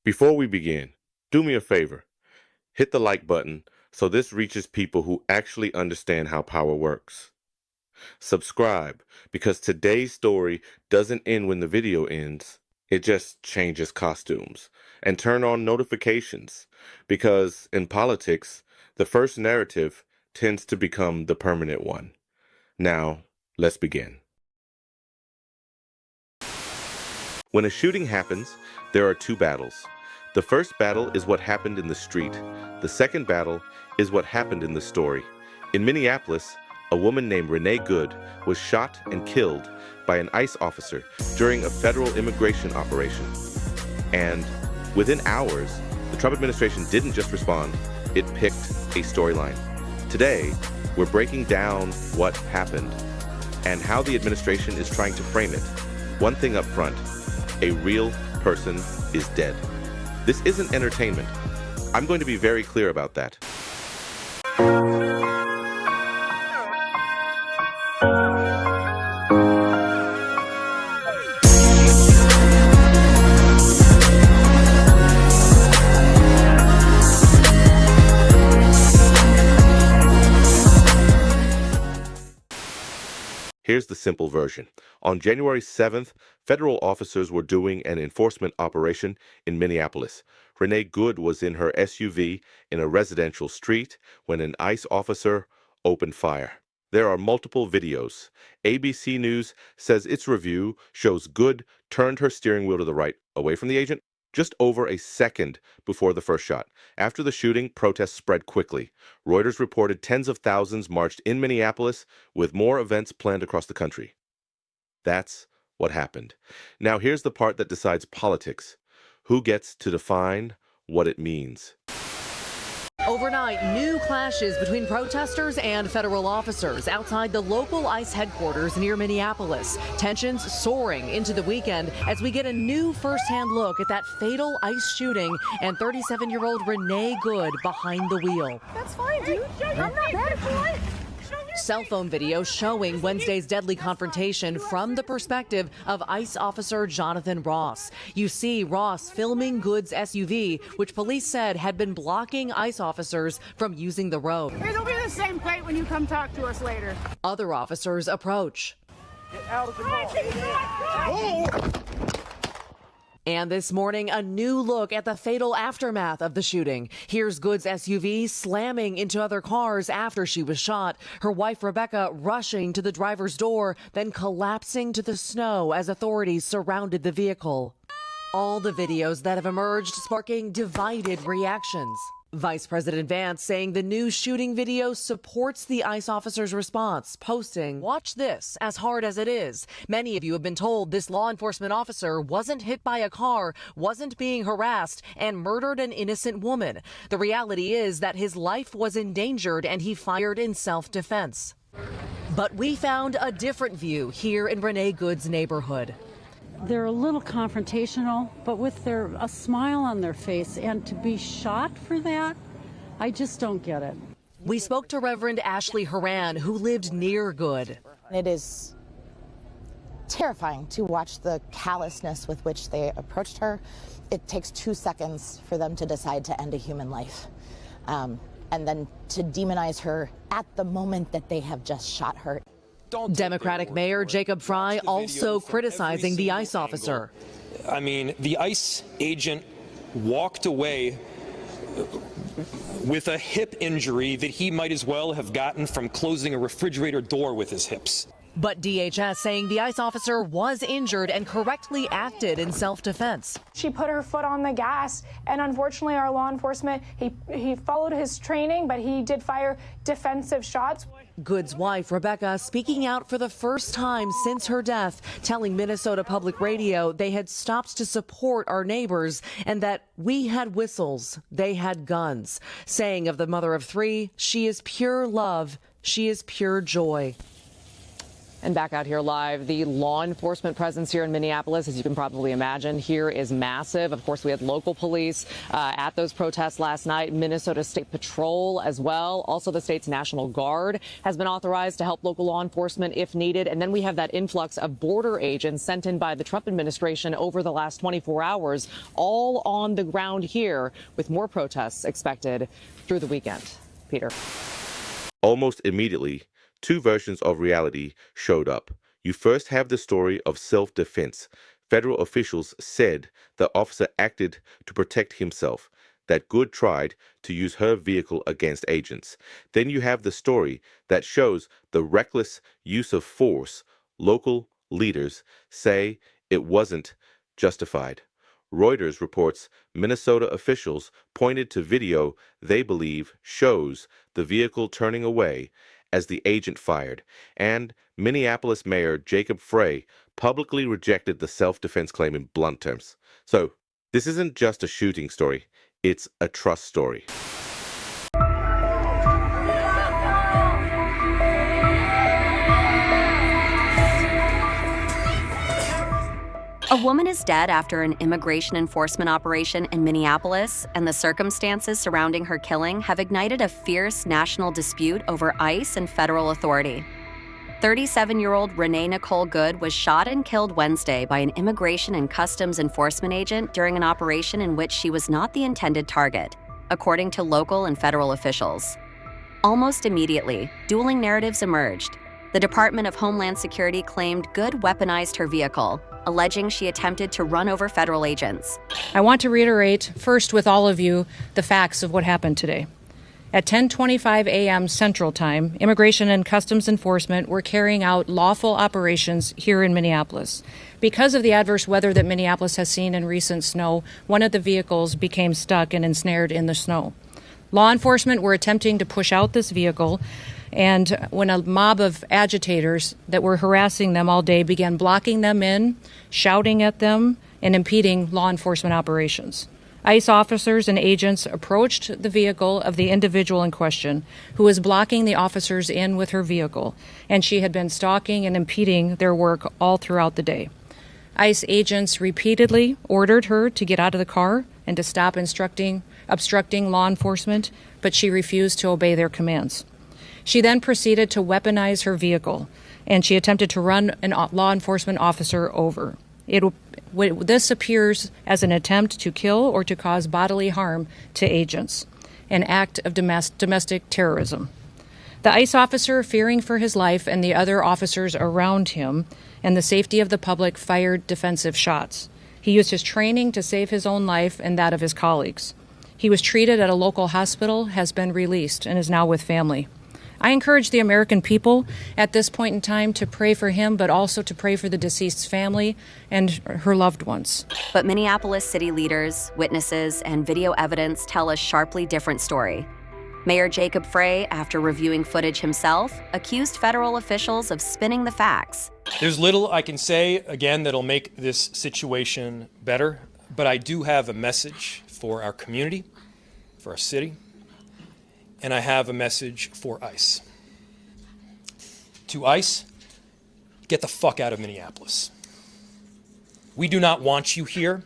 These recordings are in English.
Before we begin, do me a favor. Hit the like button so this reaches people who actually understand how power works. Subscribe because today's story doesn't end when the video ends. It just changes costumes. And turn on notifications because in politics, the first narrative tends to become the permanent one. Now, let's begin. When a shooting happens, there are two battles. The first battle is what happened in the street. The second battle is what happened in the story. In Minneapolis, a woman named Renee Good was shot and killed by an ICE officer during a federal immigration operation. And within hours, the Trump administration didn't just respond, it picked a storyline. Today, we're breaking down what happened and how the administration is trying to frame it. One thing up front, a real person is dead. This isn't entertainment. I'm going to be very clear about that. Here's the simple version. On January 7th, federal officers were doing an enforcement operation in Minneapolis. Renee Good was in her SUV in a residential street when an ICE officer opened fire. There are multiple videos. ABC News says its review shows Good turned her steering wheel to the right, away from the agent, just over a second before the first shot. After the shooting, protests spread quickly. Reuters reported tens of thousands marched in Minneapolis, with more events planned across the country. That's what happened. Now here's the part that decides politics. Who gets to define what it means? Overnight, new clashes between protesters and federal officers outside the local ICE headquarters near Minneapolis. Tensions soaring into the weekend as we get a new firsthand look at that fatal ICE shooting and 37-year-old Renee Good behind the wheel. That's fine, dude. I'm not mad at you. Cell phone video showing Wednesday's deadly confrontation from the perspective of ICE officer Jonathan Ross. You see Ross filming Good's SUV, which police said had been blocking ICE officers from using the road. It'll be the same plate when you come talk to us later. Other officers approach. Get out of the car. And this morning, a new look at the fatal aftermath of the shooting. Here's Good's SUV slamming into other cars after she was shot. Her wife, Rebecca, rushing to the driver's door, then collapsing to the snow as authorities surrounded the vehicle. All the videos that have emerged sparking divided reactions. Vice President Vance saying the new shooting video supports the ICE officer's response, posting, "Watch this, as hard as it is. Many of you have been told this law enforcement officer wasn't hit by a car, wasn't being harassed, and murdered an innocent woman. The reality is that his life was endangered and he fired in self-defense." But we found a different view here in Renee Good's neighborhood. They're a little confrontational, but with a smile on their face, and to be shot for that, I just don't get it. We spoke to Reverend Ashley Horan, who lived near Good. It is terrifying to watch the callousness with which they approached her. It takes 2 seconds for them to decide to end a human life, and then to demonize her at the moment that they have just shot her. Democratic Mayor Jacob Fry also criticizing the ICE officer. I mean, the ICE agent walked away with a hip injury that he might as well have gotten from closing a refrigerator door with his hips. But DHS saying the ICE officer was injured and correctly acted in self-defense. She put her foot on the gas, and unfortunately our law enforcement, he followed his training, but he did fire defensive shots. Good's wife, Rebecca, speaking out for the first time since her death, telling Minnesota Public Radio they had stopped to support our neighbors and that we had whistles, they had guns. Saying of the mother of three, she is pure love, she is pure joy. And back out here live, the law enforcement presence here in Minneapolis, as you can probably imagine, here is massive. Of course, we had local police at those protests last night, Minnesota State Patrol as well. Also, the state's National Guard has been authorized to help local law enforcement if needed. And then we have that influx of border agents sent in by the Trump administration over the last 24 hours, all on the ground here, with more protests expected through the weekend. Peter. Almost immediately, two versions of reality showed up. You first have the story of self-defense. Federal officials said the officer acted to protect himself, that Good tried to use her vehicle against agents. Then you have the story that shows the reckless use of force. Local leaders say it wasn't justified. Reuters reports Minnesota officials pointed to video they believe shows the vehicle turning away as the agent fired, and Minneapolis Mayor Jacob Frey publicly rejected the self-defense claim in blunt terms. So, this isn't just a shooting story, it's a trust story. A woman is dead after an immigration enforcement operation in Minneapolis, and the circumstances surrounding her killing have ignited a fierce national dispute over ICE and federal authority. 37-year-old Renee Nicole Good was shot and killed Wednesday by an immigration and customs enforcement agent during an operation in which she was not the intended target, according to local and federal officials. Almost immediately, dueling narratives emerged. The Department of Homeland Security claimed Good weaponized her vehicle, alleging she attempted to run over federal agents. I want to reiterate first with all of you the facts of what happened today. At 10:25 a.m. Central Time, Immigration and Customs Enforcement were carrying out lawful operations here in Minneapolis. Because of the adverse weather that Minneapolis has seen in recent snow, one of the vehicles became stuck and ensnared in the snow. Law enforcement were attempting to push out this vehicle, and when a mob of agitators that were harassing them all day began blocking them in, shouting at them, and impeding law enforcement operations. ICE officers and agents approached the vehicle of the individual in question, who was blocking the officers in with her vehicle, and she had been stalking and impeding their work all throughout the day. ICE agents repeatedly ordered her to get out of the car and to stop obstructing law enforcement, but she refused to obey their commands. She then proceeded to weaponize her vehicle, and she attempted to run a law enforcement officer over. This appears as an attempt to kill or to cause bodily harm to agents, an act of domestic terrorism. The ICE officer, fearing for his life and the other officers around him and the safety of the public, fired defensive shots. He used his training to save his own life and that of his colleagues. He was treated at a local hospital, has been released, and is now with family. I encourage the American people at this point in time to pray for him, but also to pray for the deceased's family and her loved ones. But Minneapolis city leaders, witnesses, and video evidence tell a sharply different story. Mayor Jacob Frey, after reviewing footage himself, accused federal officials of spinning the facts. There's little I can say, again, that'll make this situation better, but I do have a message for our community, for our city, and I have a message for ICE. To ICE, get the fuck out of Minneapolis. We do not want you here.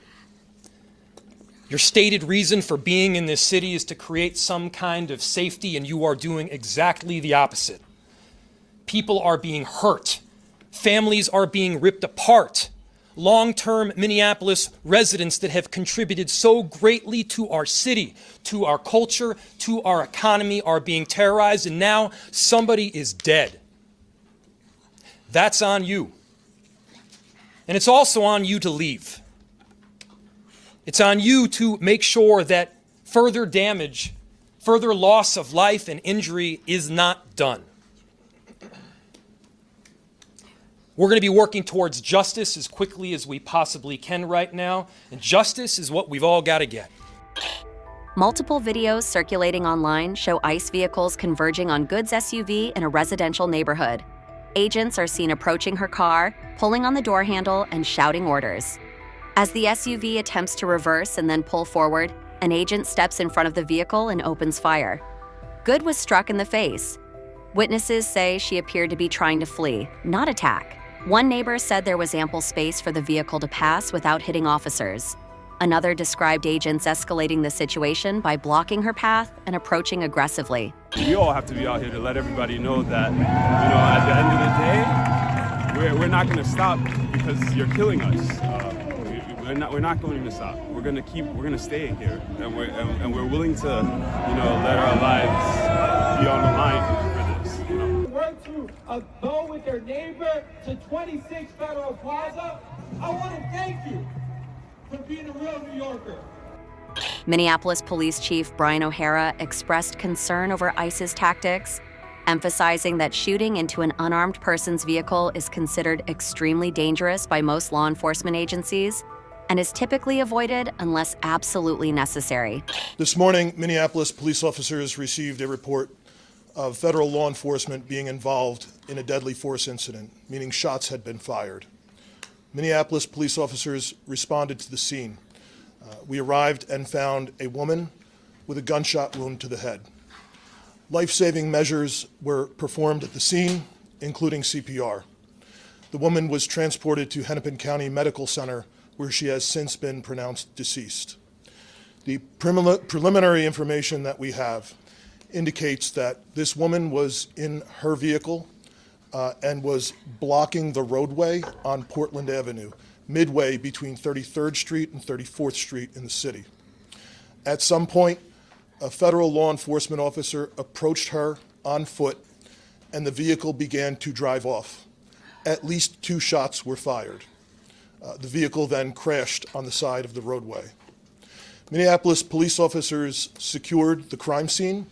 Your stated reason for being in this city is to create some kind of safety, and you are doing exactly the opposite. People are being hurt. Families are being ripped apart. Long-term Minneapolis residents that have contributed so greatly to our city, to our culture, to our economy are being terrorized, and now somebody is dead. That's on you. And it's also on you to leave. It's on you to make sure that further damage, further loss of life and injury is not done. We're going to be working towards justice as quickly as we possibly can right now, and justice is what we've all got to get. Multiple videos circulating online show ICE vehicles converging on Good's SUV in a residential neighborhood. Agents are seen approaching her car, pulling on the door handle, and shouting orders. As the SUV attempts to reverse and then pull forward, an agent steps in front of the vehicle and opens fire. Good was struck in the face. Witnesses say she appeared to be trying to flee, not attack. One neighbor said there was ample space for the vehicle to pass without hitting officers. Another described agents escalating the situation by blocking her path and approaching aggressively. We all have to be out here to let everybody know that, at the end of the day, we're not going to stop because you're killing us. We're not going to stop. We're going to stay here, and we're willing to, let our lives be on the line for this. Were to go with their neighbor to 26 Federal Plaza, I want to thank you for being a real New Yorker. Minneapolis Police Chief Brian O'Hara expressed concern over ICE's tactics, emphasizing that shooting into an unarmed person's vehicle is considered extremely dangerous by most law enforcement agencies and is typically avoided unless absolutely necessary. This morning, Minneapolis police officers received a report of federal law enforcement being involved in a deadly force incident, meaning shots had been fired. Minneapolis police officers responded to the scene. We arrived and found a woman with a gunshot wound to the head. Life-saving measures were performed at the scene, including CPR. The woman was transported to Hennepin County Medical Center, where she has since been pronounced deceased. The preliminary information that we have indicates that this woman was in her vehicle and was blocking the roadway on Portland Avenue, midway between 33rd Street and 34th Street in the city. At some point, a federal law enforcement officer approached her on foot, and the vehicle began to drive off. At least 2 shots were fired. The vehicle then crashed on the side of the roadway. Minneapolis police officers secured the crime scene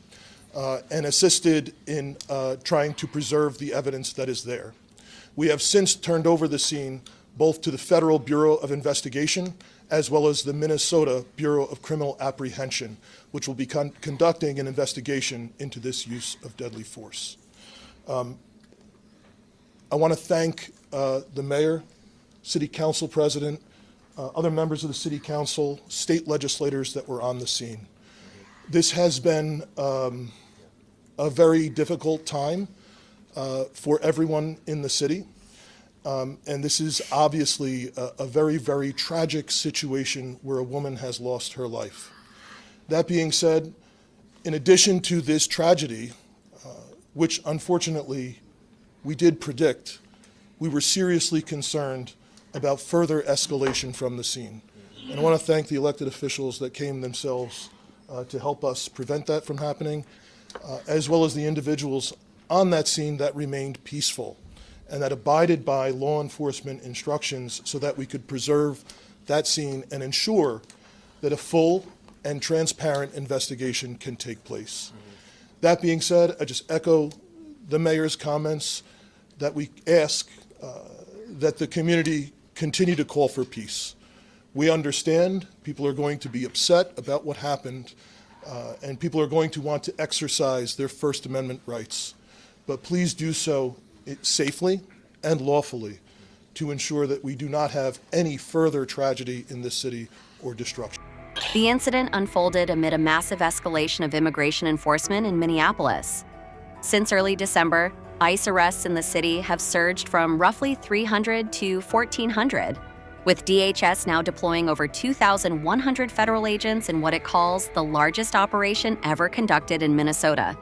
and assisted in trying to preserve the evidence that is there. We have since turned over the scene both to the Federal Bureau of Investigation as well as the Minnesota Bureau of Criminal Apprehension, which will be conducting an investigation into this use of deadly force. I want to thank the mayor, city council president, other members of the city council, state legislators that were on the scene. This has been a very difficult time for everyone in the city. And this is obviously a very, very tragic situation where a woman has lost her life. That being said, in addition to this tragedy, which unfortunately we did predict, we were seriously concerned about further escalation from the scene. And I want to thank the elected officials that came themselves to help us prevent that from happening, as well as the individuals on that scene that remained peaceful and that abided by law enforcement instructions so that we could preserve that scene and ensure that a full and transparent investigation can take place. That being said, I just echo the mayor's comments that we ask that the community continue to call for peace. We understand people are going to be upset about what happened, and people are going to want to exercise their First Amendment rights. But please do so safely and lawfully to ensure that we do not have any further tragedy in this city or destruction. The incident unfolded amid a massive escalation of immigration enforcement in Minneapolis. Since early December, ICE arrests in the city have surged from roughly 300 to 1,400, with DHS now deploying over 2,100 federal agents in what it calls the largest operation ever conducted in Minnesota.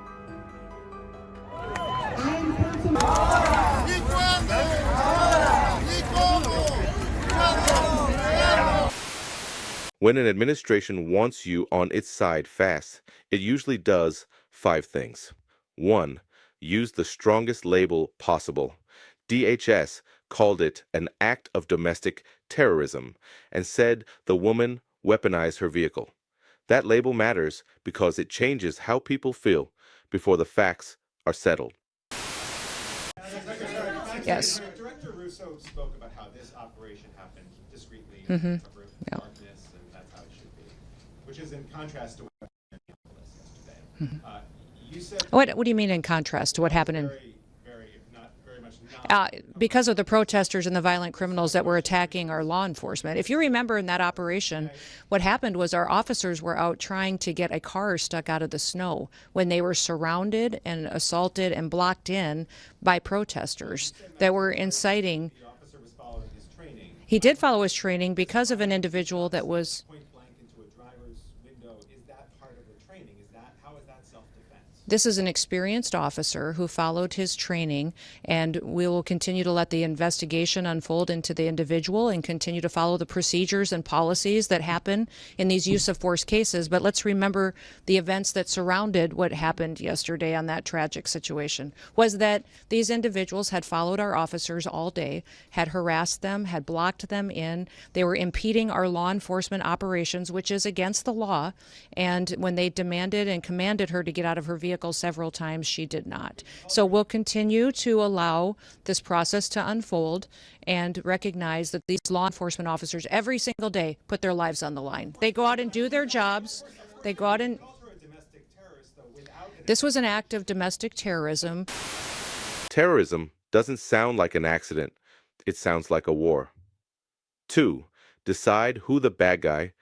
When an administration wants you on its side fast, it usually does 5 things. 1. Use the strongest label possible. DHS called it an act of domestic terrorism and said the woman weaponized her vehicle. That label matters because it changes how people feel before the facts are settled. Yes. Director Russo spoke about how this operation happened discreetly in darkness, and that's how it should be, which is in contrast to what happened in Minneapolis yesterday. You said What do you mean in contrast to what happened in? Very, if not very much because of the protesters and the violent criminals that were attacking our law enforcement. If you remember in that operation, what happened was our officers were out trying to get a car stuck out of the snow when they were surrounded and assaulted and blocked in by protesters that were inciting. The officer was following his training. He did follow his training because of an individual that was. Point blank into a driver's window. Is that part of the training? How is that self-defense? This is an experienced officer who followed his training, and we will continue to let the investigation unfold into the individual and continue to follow the procedures and policies that happen in these use of force cases. But let's remember the events that surrounded what happened yesterday on that tragic situation was that these individuals had followed our officers all day, had harassed them, had blocked them in. They were impeding our law enforcement operations, which is against the law. And when they demanded and commanded her to get out of her vehicle several times, she did not. So we'll continue to allow this process to unfold and recognize that these law enforcement officers every single day put their lives on the line. They go out and do their jobs. They go out and... This was an act of domestic terrorism. Terrorism doesn't sound like an accident. It sounds like a war. 2. Decide who the bad guy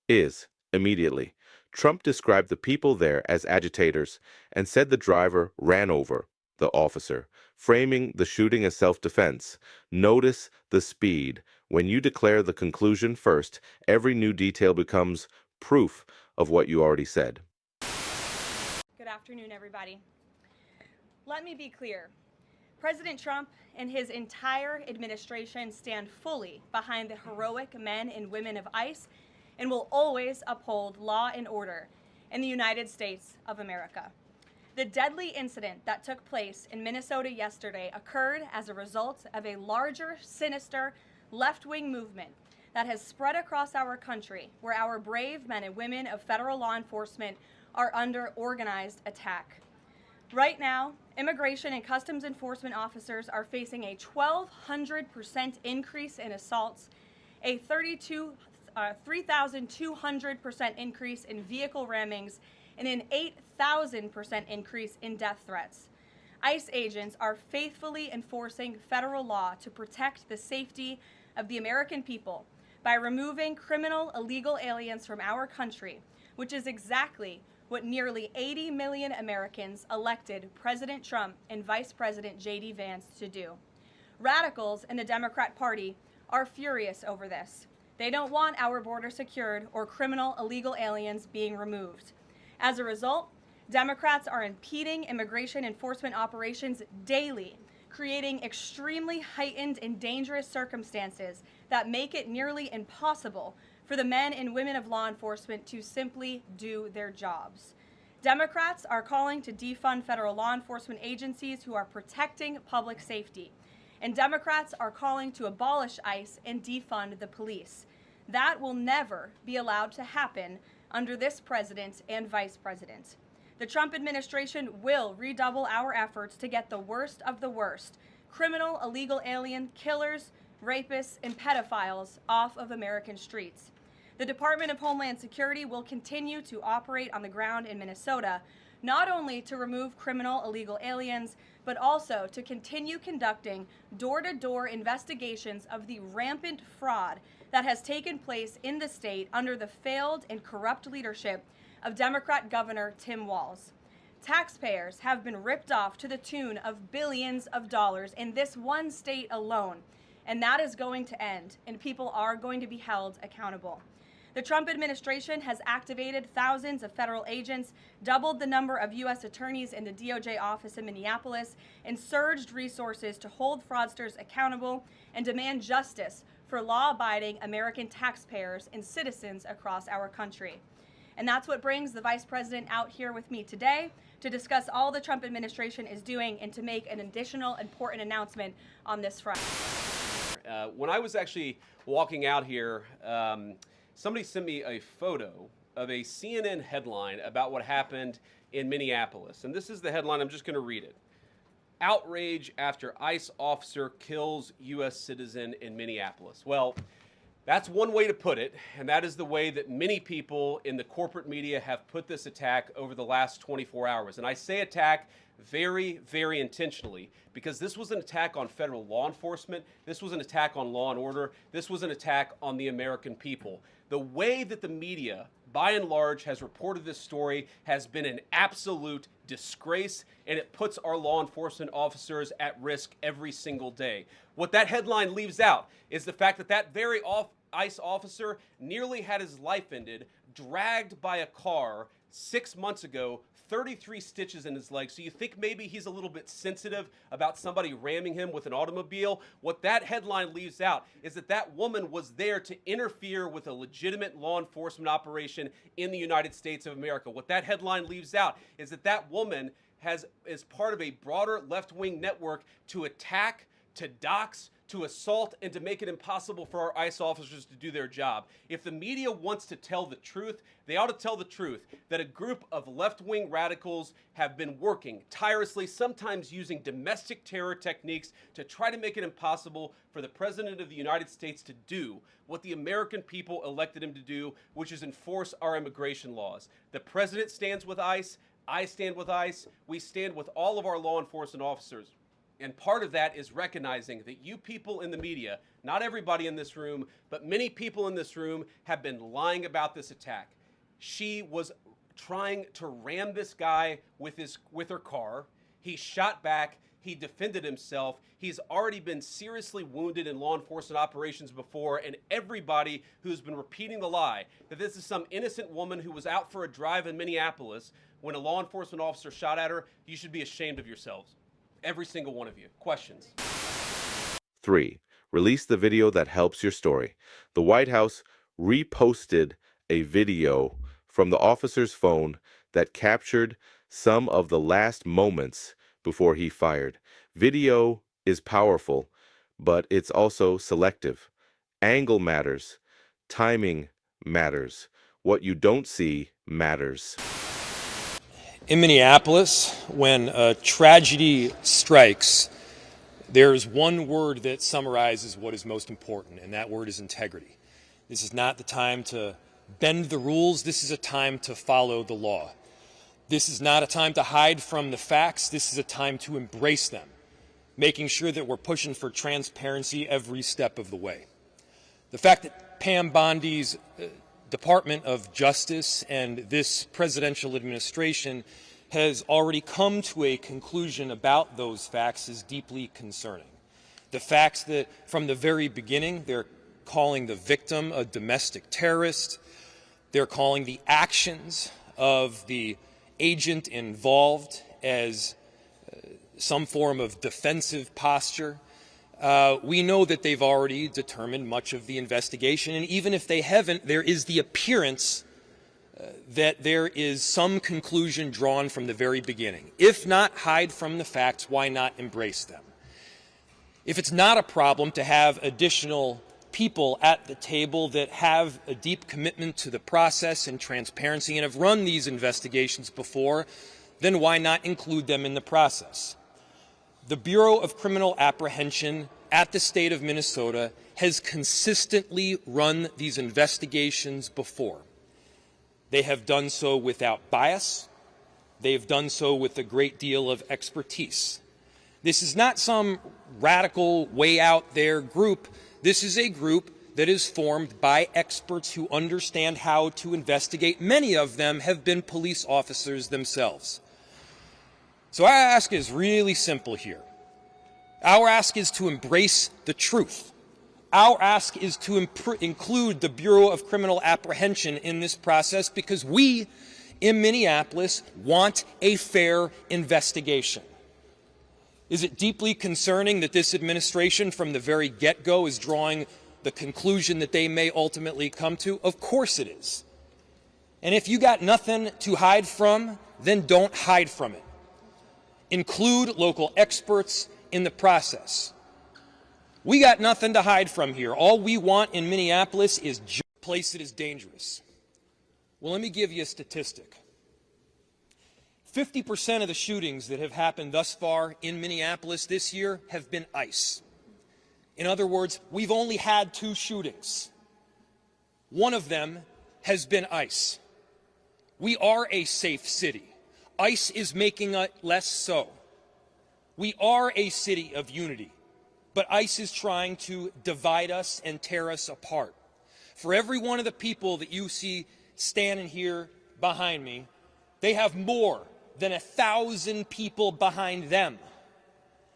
is immediately. Trump described the people there as agitators and said the driver ran over the officer, framing the shooting as self-defense. Notice the speed. When you declare the conclusion first, every new detail becomes proof of what you already said. Good afternoon, everybody. Let me be clear. President Trump and his entire administration stand fully behind the heroic men and women of ICE and will always uphold law and order in the United States of America. The deadly incident that took place in Minnesota yesterday occurred as a result of a larger, sinister, left-wing movement that has spread across our country, where our brave men and women of federal law enforcement are under organized attack. Right now, immigration and customs enforcement officers are facing a 1,200% increase in assaults, a 3,200% increase in vehicle rammings, and an 8,000% increase in death threats. ICE agents are faithfully enforcing federal law to protect the safety of the American people by removing criminal illegal aliens from our country, which is exactly what nearly 80 million Americans elected President Trump and Vice President J.D. Vance to do. Radicals in the Democrat Party are furious over this. They don't want our border secured or criminal illegal aliens being removed. As a result, Democrats are impeding immigration enforcement operations daily, creating extremely heightened and dangerous circumstances that make it nearly impossible for the men and women of law enforcement to simply do their jobs. Democrats are calling to defund federal law enforcement agencies who are protecting public safety. And Democrats are calling to abolish ICE and defund the police. That will never be allowed to happen under this president and vice president. The Trump administration will redouble our efforts to get the worst of the worst, criminal illegal alien killers, rapists, and pedophiles off of American streets. The Department of Homeland Security will continue to operate on the ground in Minnesota, not only to remove criminal illegal aliens, but also to continue conducting door-to-door investigations of the rampant fraud that has taken place in the state under the failed and corrupt leadership of Democrat Governor Tim Walz. Taxpayers have been ripped off to the tune of billions of dollars in this one state alone, and that is going to end, and people are going to be held accountable. The Trump administration has activated thousands of federal agents, doubled the number of U.S. attorneys in the DOJ office in Minneapolis, and surged resources to hold fraudsters accountable and demand justice for law-abiding American taxpayers and citizens across our country. And that's what brings the Vice President out here with me today to discuss all the Trump administration is doing and to make an additional important announcement on this front. When I was actually walking out here, somebody sent me a photo of a CNN headline about what happened in Minneapolis. And this is the headline. I'm just going to read it. Outrage after ICE officer kills U.S. citizen in Minneapolis. Well, That's one way to put it, and that is the way that many people in the corporate media have put this attack over the last 24 hours. And I say attack very, very intentionally, because this was an attack on federal law enforcement. This was an attack on law and order. This was an attack on the American people. The way that the media, by and large, has reported this story has been an absolute disgrace, and it puts our law enforcement officers at risk every single day. What that headline leaves out is the fact that that very ICE officer nearly had his life ended, dragged by a car 6 months ago, 33 stitches in his leg. So you think maybe he's a little bit sensitive about somebody ramming him with an automobile? What that headline leaves out is that that woman was there to interfere with a legitimate law enforcement operation in the United States of America. What that headline leaves out is that that woman is part of a broader left-wing network to attack, to dox, to assault, and to make it impossible for our ICE officers to do their job. If the media wants to tell the truth, they ought to tell the truth that a group of left-wing radicals have been working tirelessly, sometimes using domestic terror techniques to try to make it impossible for the President of the United States to do what the American people elected him to do, which is enforce our immigration laws. The President stands with ICE. I stand with ICE. We stand with all of our law enforcement officers. And part of that is recognizing that you people in the media, not everybody in this room, but many people in this room have been lying about this attack. She was trying to ram this guy with her car. He shot back. He defended himself. He's already been seriously wounded in law enforcement operations before, and everybody who's been repeating the lie that this is some innocent woman who was out for a drive in Minneapolis when a law enforcement officer shot at her, you should be ashamed of yourselves. Every single one of you. Questions? 3. Release the video that helps your story. The White House reposted a video from the officer's phone that captured some of the last moments before he fired. Video is powerful, but it's also selective. Angle matters. Timing matters. What you don't see matters. In Minneapolis, when a tragedy strikes, there's one word that summarizes what is most important, and that word is integrity. This is not the time to bend the rules. This is a time to follow the law. This is not a time to hide from the facts. This is a time to embrace them, making sure that we're pushing for transparency every step of the way. The fact that Pam Bondi's Department of Justice and this presidential administration has already come to a conclusion about those facts is deeply concerning. The facts that from the very beginning they're calling the victim a domestic terrorist, they're calling the actions of the agent involved as some form of defensive posture. We know that they've already determined much of the investigation, and even if they haven't, there is the appearance that there is some conclusion drawn from the very beginning. If not hide from the facts, why not embrace them? If it's not a problem to have additional people at the table that have a deep commitment to the process and transparency and have run these investigations before, then why not include them in the process? The Bureau of Criminal Apprehension at the state of Minnesota has consistently run these investigations before. They have done so without bias. They have done so with a great deal of expertise. This is not some radical, way out there group. This is a group that is formed by experts who understand how to investigate. Many of them have been police officers themselves. So our ask is really simple here. Our ask is to embrace the truth. Our ask is to include the Bureau of Criminal Apprehension in this process because we in Minneapolis want a fair investigation. Is it deeply concerning that this administration from the very get-go is drawing the conclusion that they may ultimately come to? Of course it is. And if you got nothing to hide from, then don't hide from it. Include local experts in the process. We got nothing to hide from here. All we want in Minneapolis is a place that is dangerous. Well, let me give you a statistic. 50% of the shootings that have happened thus far in Minneapolis this year have been ICE. In other words, we've only had 2 shootings. One of them has been ICE. We are a safe city. ICE is making it less so. We are a city of unity, but ICE is trying to divide us and tear us apart. For every one of the people that you see standing here behind me, they have more than 1,000 people behind them.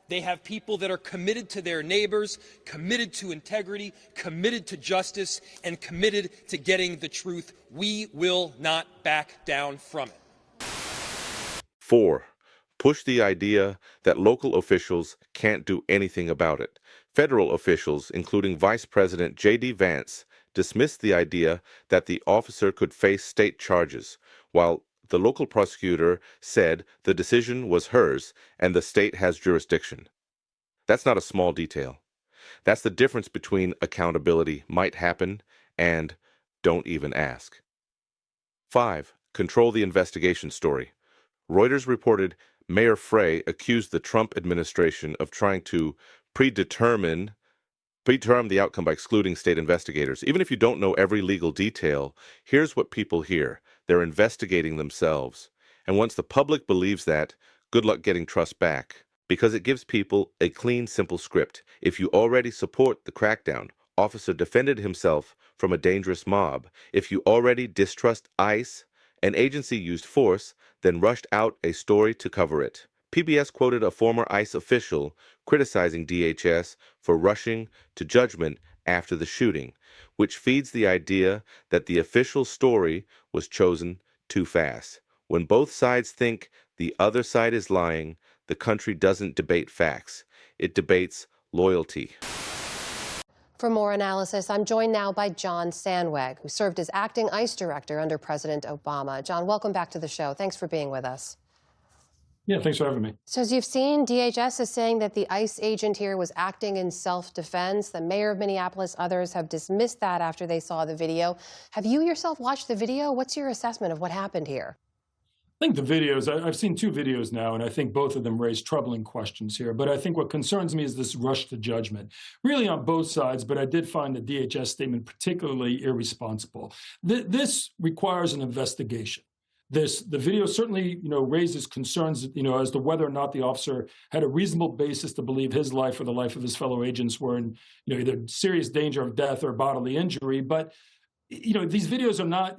They have people that are committed to their neighbors, committed to integrity, committed to justice, and committed to getting the truth. We will not back down from it. 4. Push the idea that local officials can't do anything about it. Federal officials, including Vice President J.D. Vance, dismissed the idea that the officer could face state charges, while the local prosecutor said the decision was hers and the state has jurisdiction. That's not a small detail. That's the difference between accountability might happen and don't even ask. 5. Control the investigation story. Reuters reported Mayor Frey accused the Trump administration of trying to predetermine the outcome by excluding state investigators. Even if you don't know every legal detail, here's what people hear. They're investigating themselves. And once the public believes that, good luck getting trust back. Because it gives people a clean, simple script. If you already support the crackdown, officer defended himself from a dangerous mob. If you already distrust ICE, an agency used force, then rushed out a story to cover it. PBS quoted a former ICE official criticizing DHS for rushing to judgment after the shooting, which feeds the idea that the official story was chosen too fast. When both sides think the other side is lying, the country doesn't debate facts. It debates loyalty. For more analysis, I'm joined now by John Sandweg, who served as acting ICE director under President Obama. John, welcome back to the show. Thanks for being with us. Yeah, thanks for having me. So as you've seen, DHS is saying that the ICE agent here was acting in self-defense. The mayor of Minneapolis, others have dismissed that after they saw the video. Have you yourself watched the video? What's your assessment of what happened here? I think the videos, I've seen 2 videos now, and I think both of them raise troubling questions here. But I think what concerns me is this rush to judgment, really on both sides. But I did find the DHS statement particularly irresponsible. This requires an investigation. The video certainly, raises concerns, as to whether or not the officer had a reasonable basis to believe his life or the life of his fellow agents were in, either serious danger of death or bodily injury. But these videos are not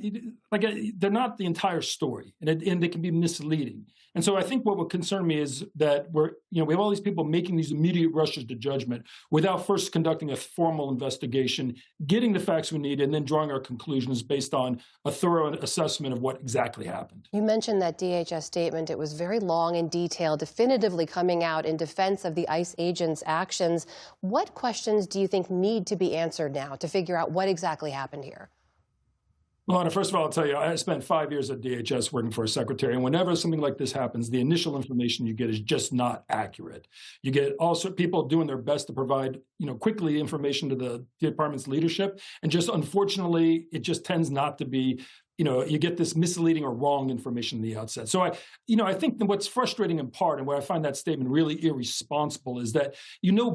they're not the entire story, and they can be misleading. And so I think what would concern me is that we have all these people making these immediate rushes to judgment without first conducting a formal investigation, getting the facts we need, and then drawing our conclusions based on a thorough assessment of what exactly happened. You mentioned that DHS statement. It was very long and detailed, definitively coming out in defense of the ICE agents' actions. What questions do you think need to be answered now to figure out what exactly happened here? Well, Anna, first of all, I'll tell you, I spent 5 years at DHS working for a secretary, and whenever something like this happens, the initial information you get is just not accurate. You get also people doing their best to provide, quickly information to the department's leadership, and just unfortunately, it just tends not to be, you get this misleading or wrong information in the outset. So I think that what's frustrating in part, and where I find that statement really irresponsible, is that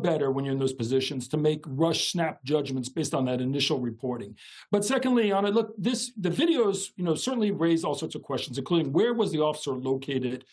better when you're in those positions to make rush, snap judgments based on that initial reporting. But secondly, Anna, look, the videos, certainly raise all sorts of questions, including where was the officer located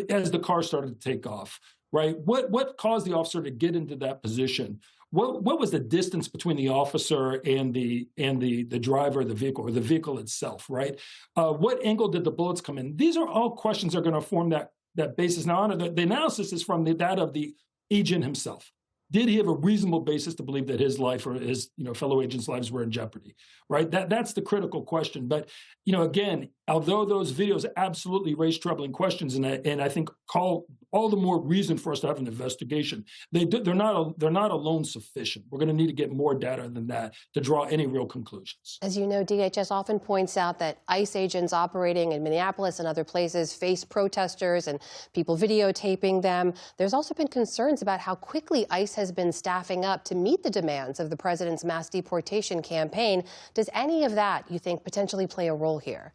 as the car started to take off, right? What caused the officer to get into that position? What was the distance between the officer and the driver of the vehicle, or the vehicle itself, right? What angle did the bullets come in? These are all questions that are going to form that basis. Now, the analysis is from that of the agent himself. Did he have a reasonable basis to believe that his life or his fellow agents' lives were in jeopardy, right? That's the critical question. But again, although those videos absolutely raise troubling questions, and I think call all the more reason for us to have an investigation, they're not alone sufficient. We're going to need to get more data than that to draw any real conclusions. As you know, DHS often points out that ICE agents operating in Minneapolis and other places face protesters and people videotaping them. There's also been concerns about how quickly ICE has been staffing up to meet the demands of the president's mass deportation campaign. Does any of that, you think, potentially play a role here?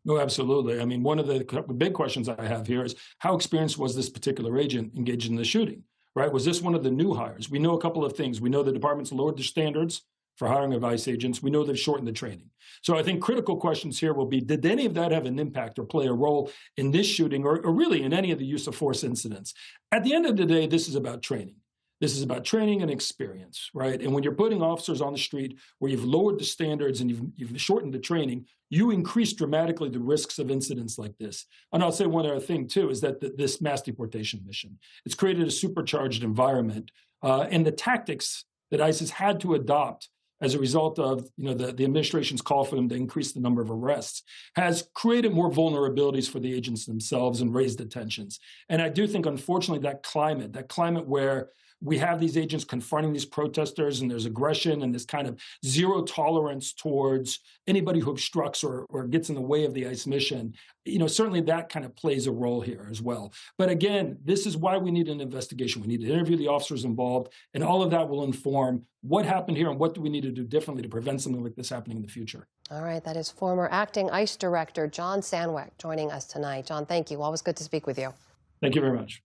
No, absolutely. I mean, one of the big questions I have here is how experienced was this particular agent engaged in the shooting, right? Was this one of the new hires? We know a couple of things. We know the department's lowered the standards for hiring of ICE agents. We know they've shortened the training. So I think critical questions here will be, did any of that have an impact or play a role in this shooting or really in any of the use of force incidents? At the end of the day, this is about training. This is about training and experience, right? And when you're putting officers on the street where you've lowered the standards and you've shortened the training, you increase dramatically the risks of incidents like this. And I'll say one other thing, too, is that this mass deportation mission, it's created a supercharged environment. And the tactics that ICE has had to adopt as a result of the administration's call for them to increase the number of arrests has created more vulnerabilities for the agents themselves and raised the tensions. And I do think, unfortunately, that climate where we have these agents confronting these protesters and there's aggression and this kind of zero tolerance towards anybody who obstructs or gets in the way of the ICE mission, certainly that kind of plays a role here as well. But again, this is why we need an investigation. We need to interview the officers involved, and all of that will inform what happened here and what do we need to do differently to prevent something like this happening in the future. All right, that is former acting ICE Director John Sandweck joining us tonight. John, thank you. Always good to speak with you. Thank you very much.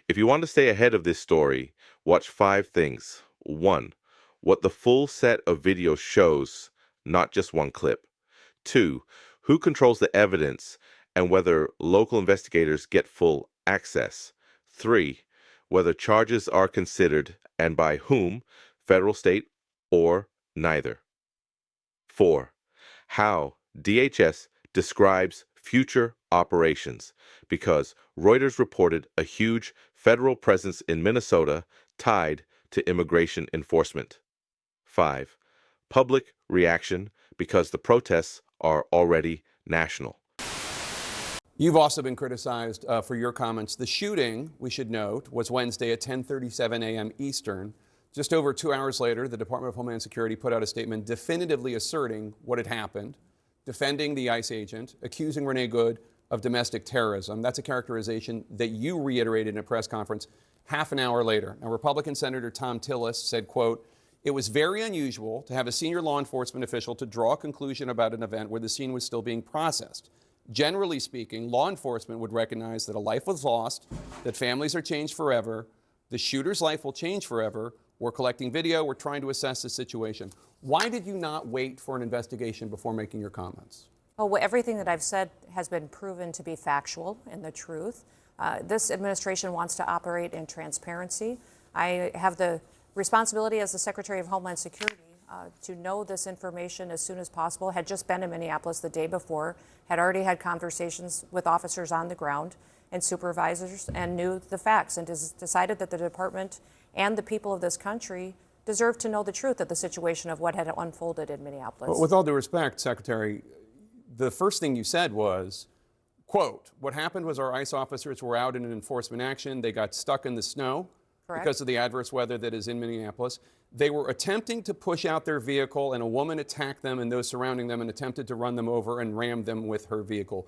If you want to stay ahead of this story, watch 5 things. 1. What the full set of video shows, not just one clip. 2. Who controls the evidence and whether local investigators get full access. 3. Whether charges are considered and by whom, federal, state, or neither. 4. How DHS describes future operations, because Reuters reported a huge federal presence in Minnesota tied to immigration enforcement. 5. Public reaction, because the protests are already national. You've also been criticized for your comments. The shooting, we should note, was Wednesday at 10:37 a.m. Eastern. Just over 2 hours later, the Department of Homeland Security put out a statement definitively asserting what had happened, defending the ICE agent, accusing Renee Good of domestic terrorism. That's a characterization that you reiterated in a press conference half an hour later. Now, Republican Senator Tom Tillis said, quote, "It was very unusual to have a senior law enforcement official to draw a conclusion about an event where the scene was still being processed. Generally speaking, law enforcement would recognize that a life was lost, that families are changed forever, the shooter's life will change forever. We're collecting video, we're trying to assess the situation." Why did you not wait for an investigation before making your comments? Well, everything that I've said has been proven to be factual and the truth. This administration wants to operate in transparency. I have the responsibility as the Secretary of Homeland Security to know this information as soon as possible. Had just been in Minneapolis the day before, had already had conversations with officers on the ground and supervisors, and knew the facts, and decided that the department and the people of this country deserve to know the truth of the situation of what had unfolded in Minneapolis. Well, with all due respect, Secretary, the first thing you said was, quote, "What happened was our ICE officers were out in an enforcement action. They got stuck in the snow because of the adverse weather that is in Minneapolis. They were attempting to push out their vehicle, and a woman attacked them and those surrounding them and attempted to run them over and rammed them with her vehicle."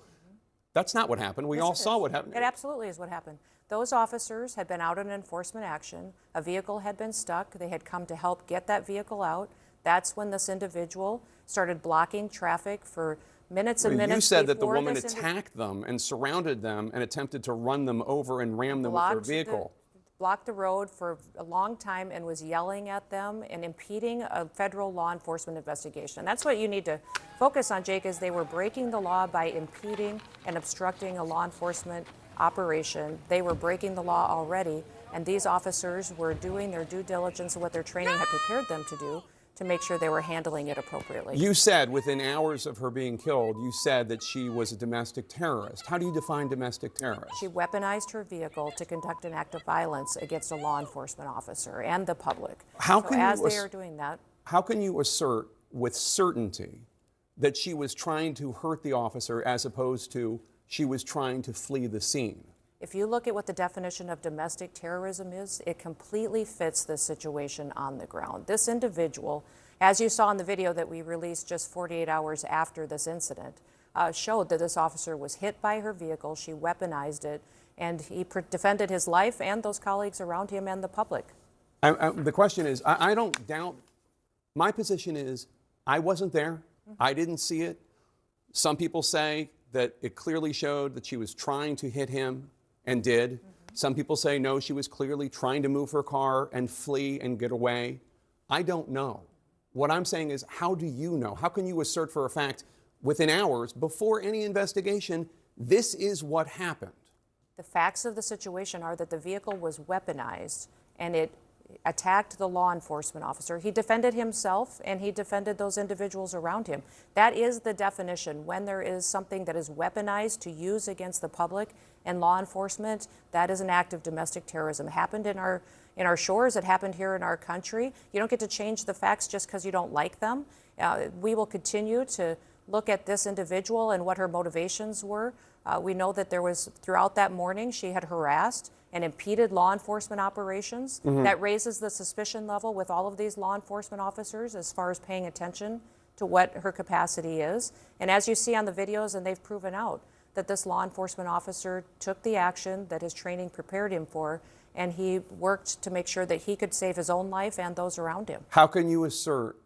That's not what happened. We all saw what happened. It absolutely is what happened. Those officers had been out in enforcement action. A vehicle had been stuck. They had come to help get that vehicle out. That's when this individual started blocking traffic for minutes and minutes. You said that the woman attacked them and surrounded them and attempted to run them over and ram them with her vehicle. Blocked the road for a long time and was yelling at them and impeding a federal law enforcement investigation. And that's what you need to focus on, Jake, is they were breaking the law by impeding and obstructing a law enforcement operation. They were breaking the law already, and these officers were doing their due diligence and what their training had prepared them to do to make sure they were handling it appropriately. You said within hours of her being killed, you said that she was a domestic terrorist. How do you define domestic terrorist? She weaponized her vehicle to conduct an act of violence against a law enforcement officer and the public. As they are doing that, how can you assert with certainty that she was trying to hurt the officer as opposed to she was trying to flee the scene? if you look at what the definition of domestic terrorism is, it completely fits the situation on the ground. This individual, as you saw in the video that we released just 48 hours after this incident, showed that this officer was hit by her vehicle, she weaponized it, and he defended his life and those colleagues around him and the public. The question is, I don't doubt, my position is, I wasn't there, I didn't see it. Some people say that it clearly showed that she was trying to hit him and did. Some people say, no, she was clearly trying to move her car and flee and get away. I don't know. What I'm saying is, how do you know? How can you assert for a fact within hours, before any investigation, this is what happened? The facts of the situation are that the vehicle was weaponized and it attacked the law enforcement officer. He defended himself and he defended those individuals around him. That is the definition. When there is something that is weaponized to use against the public and law enforcement, that is an act of domestic terrorism. It happened in our shores. It happened here in our country. You don't get to change the facts just because you don't like them. We will continue to look at this individual and what her motivations were. We know that there was, throughout that morning, she had harassed and impeded law enforcement operations. That raises the suspicion level with all of these law enforcement officers as far as paying attention to what her capacity is. And as you see on the videos, and they've proven out, that this law enforcement officer took the action that his training prepared him for, and he worked to make sure that he could save his own life and those around him. How can you assert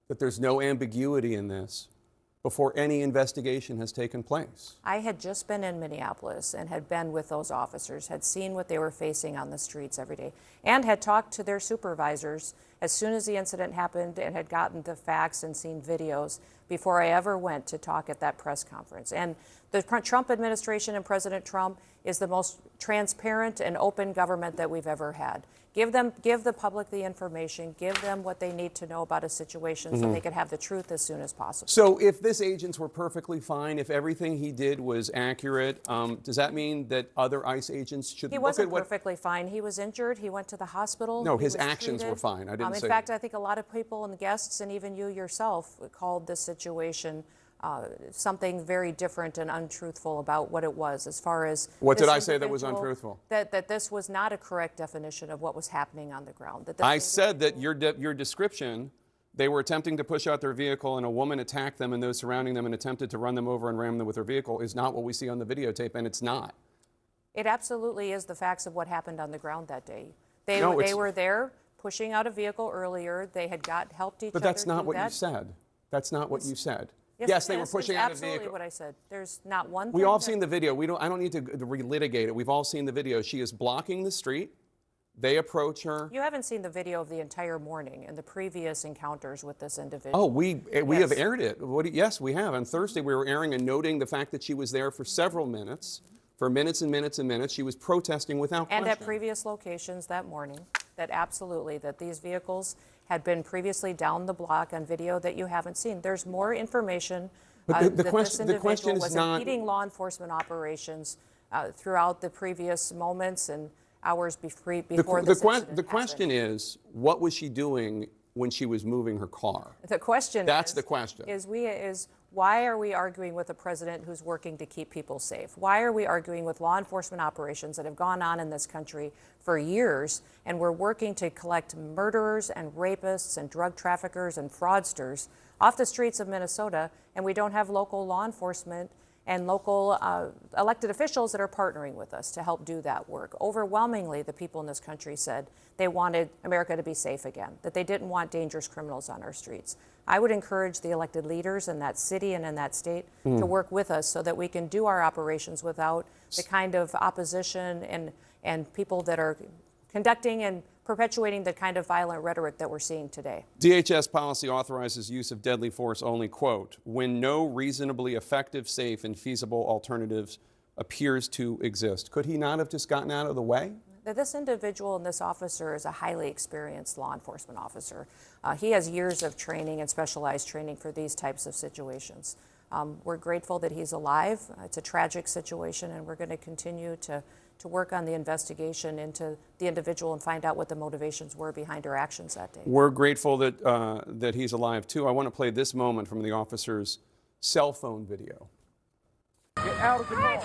that there's no ambiguity in this before any investigation has taken place? I had just been in Minneapolis and had been with those officers, had seen what they were facing on the streets every day, and had talked to their supervisors as soon as the incident happened and had gotten the facts and seen videos before I ever went to talk at that press conference. And the Trump administration and President Trump is the most transparent and open government that we've ever had. Give the public the information, give them what they need to know about a situation so they can have the truth as soon as possible. So if this agents were perfectly fine, if everything he did was accurate, does that mean that other ICE agents should He look wasn't at what... perfectly fine. He was injured. He went to the hospital. No, He his was actions treated. were fine. I didn't say... In fact, I think a lot of people and guests, and even you yourself, called this situation something very different and untruthful about what it was, as far as... What did I say that was untruthful? That this was not a correct definition of what was happening on the ground. That I said that your description, they were attempting to push out their vehicle and a woman attacked them and those surrounding them and attempted to run them over and ram them with her vehicle, is not what we see on the videotape, and it's not. It absolutely is the facts of what happened on the ground that day. They were there pushing out a vehicle earlier. They had helped each other. But that's not do what that. you said. That's not what you said. Yes, they were pushing out a vehicle. Absolutely what I said. There's not one. We all have seen the video. I don't need to relitigate it. We've all seen the video. She is blocking the street. They approach her. You haven't seen the video of the entire morning and the previous encounters with this individual. Oh, we have aired it. Yes, we have. On Thursday, we were airing and noting the fact that she was there for several minutes, for minutes and minutes and minutes. She was protesting without question. And at previous locations that morning, that absolutely, that these vehicles had been previously down the block on video that you haven't seen. There's more information but that this individual was impeding law enforcement operations throughout the previous moments and hours before this incident The question is, what was she doing when she was moving her car? The question That's the question. Is why are we arguing with a president who's working to keep people safe? Why are we arguing with law enforcement operations that have gone on in this country for years, and we're working to collect murderers and rapists and drug traffickers and fraudsters off the streets of Minnesota, and we don't have local law enforcement and local elected officials that are partnering with us to help do that work? Overwhelmingly, the people in this country said they wanted America to be safe again, that they didn't want dangerous criminals on our streets. I would encourage the elected leaders in that city and in that state to work with us so that we can do our operations without the kind of opposition and people that are conducting and perpetuating the kind of violent rhetoric that we're seeing today. DHS policy authorizes use of deadly force only, quote, when no reasonably effective, safe, and feasible alternatives appears to exist. Could he not have just gotten out of the way? This individual and this officer is a highly experienced law enforcement officer. He has years of training and specialized training for these types of situations. We're grateful that he's alive. It's a tragic situation, and we're going to continue to work on the investigation into the individual and find out what the motivations were behind her actions that day. We're grateful that, that he's alive, too. I want to play this moment from the officer's cell phone video. Get out of the car.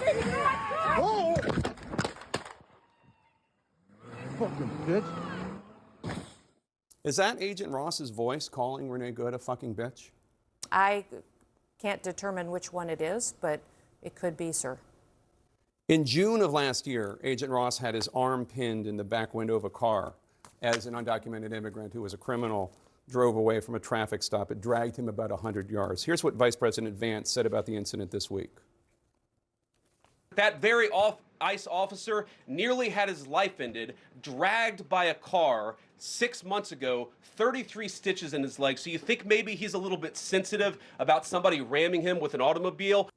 Oh! Fucking bitch. Is that Agent Ross's voice calling Renee Good a fucking bitch? I can't determine which one it is, but it could be, sir. In June of last year, Agent Ross had his arm pinned in the back window of a car as an undocumented immigrant who was a criminal drove away from a traffic stop. It dragged him about 100 yards. Here's what Vice President Vance said about the incident this week. That very ICE officer nearly had his life ended, dragged by a car 6 months ago, 33 stitches in his leg. So you think maybe he's a little bit sensitive about somebody ramming him with an automobile?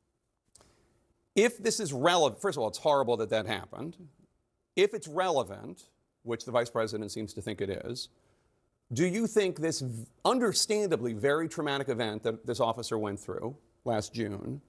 If this is relevant, first of all, it's horrible that that happened. If it's relevant, which the vice president seems to think it is, do you think this understandably very traumatic event that this officer went through last June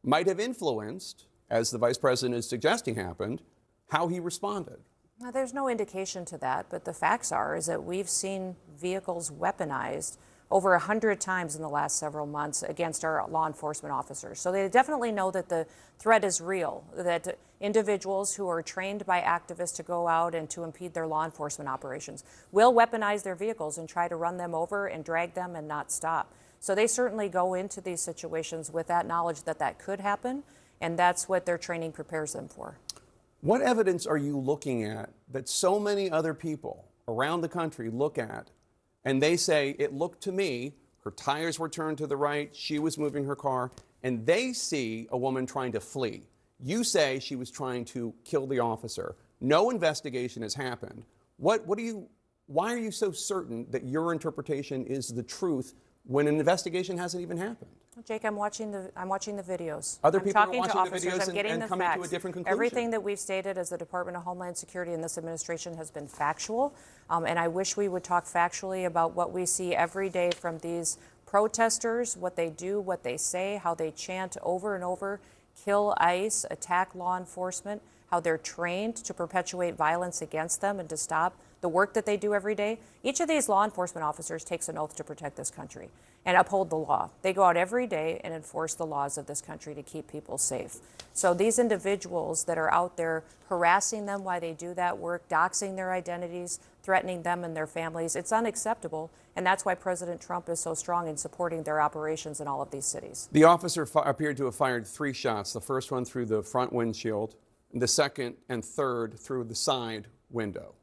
might have influenced, as the vice president is suggesting happened, how he responded? Now, there's no indication to that, but the facts is that we've seen vehicles weaponized over 100 times in the last several months against our law enforcement officers. So they definitely know that the threat is real, that individuals who are trained by activists to go out and to impede their law enforcement operations will weaponize their vehicles and try to run them over and drag them and not stop. So they certainly go into these situations with that knowledge that that could happen, and that's what their training prepares them for. What evidence are you looking at that so many other people around the country look at and they say, it looked to me, her tires were turned to the right, she was moving her car, and they see a woman trying to flee? You say she was trying to kill the officer. No investigation has happened. Why are you so certain that your interpretation is the truth when an investigation hasn't even happened? Jake, I'm watching the videos. Other I'm people are talking watching to officers. the videos I'm getting and the coming facts. to a different conclusion. Everything that we've stated as the Department of Homeland Security and this administration has been factual. And I wish we would talk factually about what we see every day from these protesters, what they do, what they say, how they chant over and over, kill ICE, attack law enforcement, how they're trained to perpetuate violence against them and to stop the work that they do every day. Each of these law enforcement officers takes an oath to protect this country and uphold the law. They go out every day and enforce the laws of this country to keep people safe. So these individuals that are out there harassing them while they do that work, doxing their identities, threatening them and their families, it's unacceptable. And that's why President Trump is so strong in supporting their operations in all of these cities. The officer appeared to have fired 3 shots, the first one through the front windshield, and the second and third through the side window.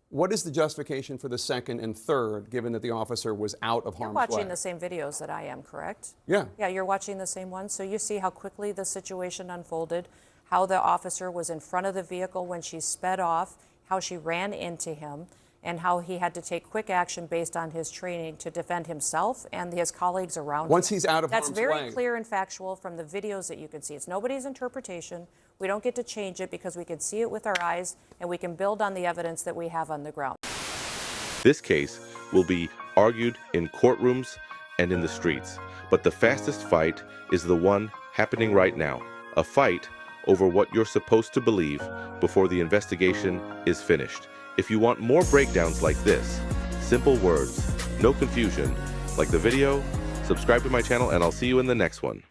What is the justification for the second and third, given that the officer was out of harm's way? You're watching the same videos that I am, correct? Yeah. Yeah, you're watching the same ones. So you see how quickly the situation unfolded, how the officer was in front of the vehicle when she sped off, how she ran into him, and how he had to take quick action based on his training to defend himself and his colleagues around him. Once he's out of harm's That's way. very clear and factual from the videos that you can see. It's nobody's interpretation. We don't get to change it because we can see it with our eyes and we can build on the evidence that we have on the ground. This case will be argued in courtrooms and in the streets, but the fastest fight is the one happening right now, a fight over what you're supposed to believe before the investigation is finished. If you want more breakdowns like this, simple words, no confusion, like the video, subscribe to my channel, and I'll see you in the next one.